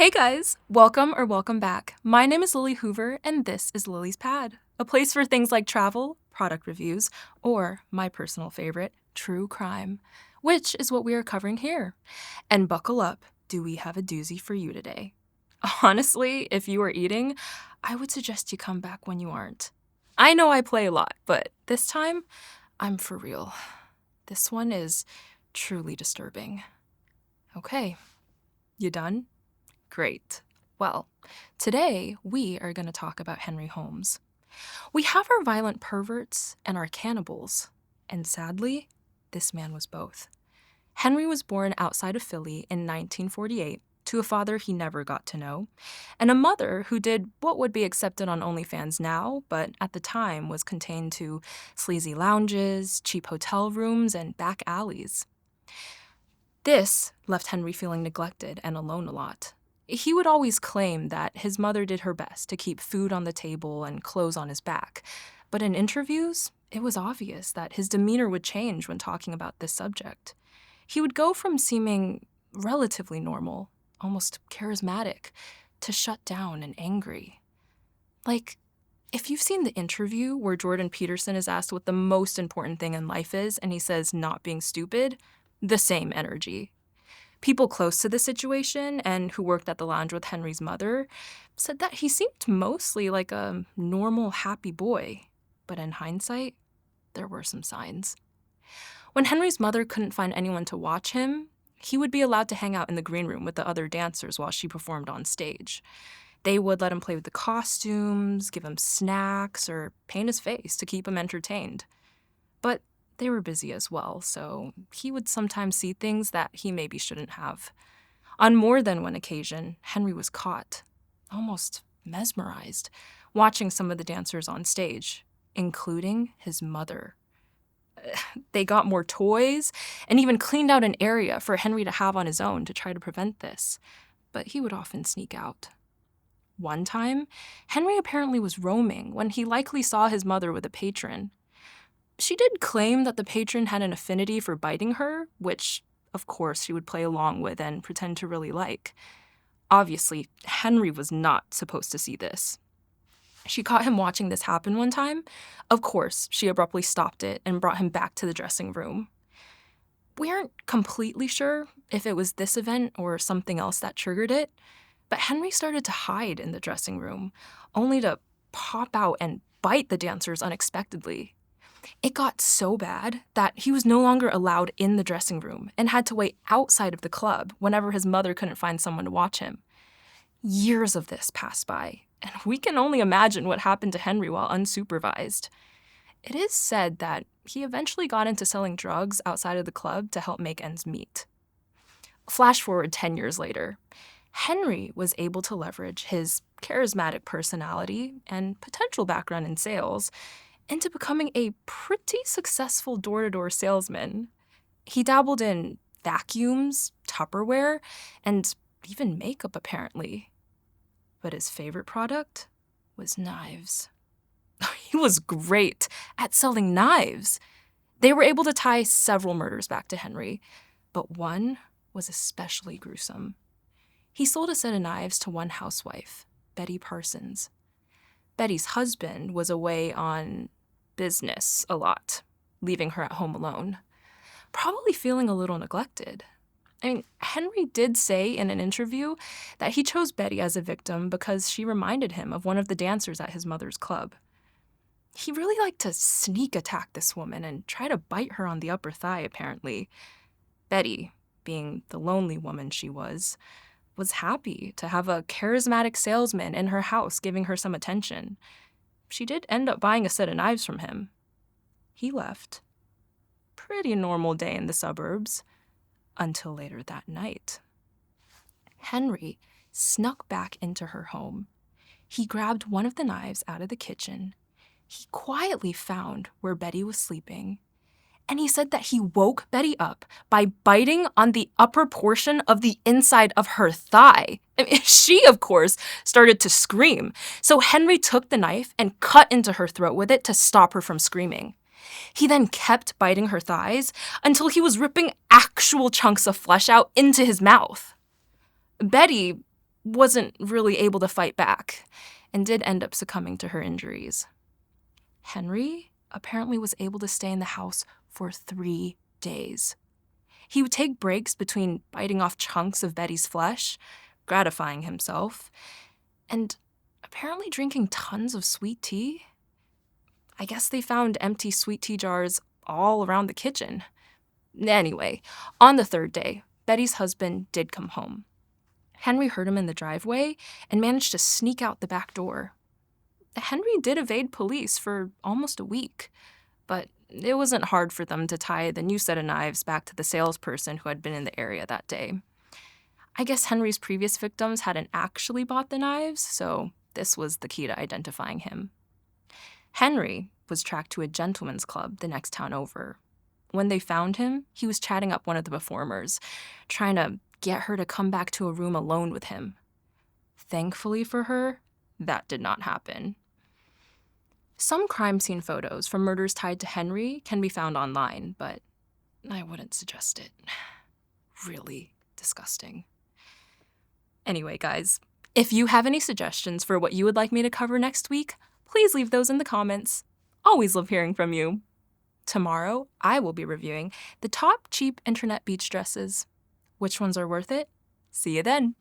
Hey guys, welcome back. My name is Lilly Hoover, and this is Lily's Pad, a place for things like travel, product reviews, or my personal favorite, true crime, which is what we are covering here. And buckle up, do we have a doozy for you today? Honestly, if you are eating, I would suggest you come back when you aren't. I know I play a lot, but this time, I'm for real. This one is truly disturbing. Okay, you done? Great. Well, today we are going to talk about Henry Holmes. We have our violent perverts and our cannibals, and sadly, this man was both. Henry was born outside of Philly in 1948 to a father he never got to know, and a mother who did what would be accepted on OnlyFans now, but at the time was contained to sleazy lounges, cheap hotel rooms, and back alleys. This left Henry feeling neglected and alone a lot. He would always claim that his mother did her best to keep food on the table and clothes on his back, but in interviews, it was obvious that his demeanor would change when talking about this subject. He would go from seeming relatively normal, almost charismatic, to shut down and angry. Like, if you've seen the interview where Jordan Peterson is asked what the most important thing in life is, and he says not being stupid, the same energy. People close to the situation and who worked at the lounge with Henry's mother said that he seemed mostly like a normal, happy boy. But in hindsight, there were some signs. When Henry's mother couldn't find anyone to watch him, he would be allowed to hang out in the green room with the other dancers while she performed on stage. They would let him play with the costumes, give him snacks, or paint his face to keep him entertained. But they were busy as well, so he would sometimes see things that he maybe shouldn't have. On more than one occasion, Henry was caught, almost mesmerized, watching some of the dancers on stage, including his mother. They got more toys and even cleaned out an area for Henry to have on his own to try to prevent this, but he would often sneak out. One time, Henry apparently was roaming when he likely saw his mother with a patron. She did claim that the patron had an affinity for biting her, which, of course, she would play along with and pretend to really like. Obviously, Henry was not supposed to see this. She caught him watching this happen one time. Of course, she abruptly stopped it and brought him back to the dressing room. We aren't completely sure if it was this event or something else that triggered it, but Henry started to hide in the dressing room, only to pop out and bite the dancers unexpectedly. It got so bad that he was no longer allowed in the dressing room and had to wait outside of the club whenever his mother couldn't find someone to watch him. Years of this passed by, and we can only imagine what happened to Henry while unsupervised. It is said that he eventually got into selling drugs outside of the club to help make ends meet. Flash forward 10 years later, Henry was able to leverage his charismatic personality and potential background in sales into becoming a pretty successful door-to-door salesman. He dabbled in vacuums, Tupperware, and even makeup, apparently. But his favorite product was knives. He was great at selling knives. They were able to tie several murders back to Henry, but one was especially gruesome. He sold a set of knives to one housewife, Betty Parsons. Betty's husband was away on business a lot, leaving her at home alone, probably feeling a little neglected. Henry did say in an interview that he chose Betty as a victim because she reminded him of one of the dancers at his mother's club. He really liked to sneak attack this woman and try to bite her on the upper thigh, apparently. Betty, being the lonely woman she was happy to have a charismatic salesman in her house giving her some attention. She did end up buying a set of knives from him. He left. Pretty normal day in the suburbs, until later that night. Henry snuck back into her home. He grabbed one of the knives out of the kitchen. He quietly found where Betty was sleeping, and he said that he woke Betty up by biting on the upper portion of the inside of her thigh. She, of course, started to scream, so Henry took the knife and cut into her throat with it to stop her from screaming. He then kept biting her thighs until he was ripping actual chunks of flesh out into his mouth. Betty, wasn't really able to fight back and did end up succumbing to her injuries. Henry apparently was able to stay in the house for 3 days. He would take breaks between biting off chunks of Betty's flesh, gratifying himself, and apparently drinking tons of sweet tea. I guess they found empty sweet tea jars all around the kitchen. Anyway, on the 3rd day, Betty's husband did come home. Henry heard him in the driveway and managed to sneak out the back door. Henry did evade police for almost a week, but it wasn't hard for them to tie the new set of knives back to the salesperson who had been in the area that day. I guess Henry's previous victims hadn't actually bought the knives, so this was the key to identifying him. Henry was tracked to a gentleman's club the next town over. When they found him, he was chatting up one of the performers, trying to get her to come back to a room alone with him. Thankfully for her, that did not happen. Some crime scene photos from murders tied to Henry can be found online, but I wouldn't suggest it. Really disgusting. Anyway, guys, if you have any suggestions for what you would like me to cover next week, please leave those in the comments. Always love hearing from you. Tomorrow, I will be reviewing the top cheap internet beach dresses. Which ones are worth it? See you then.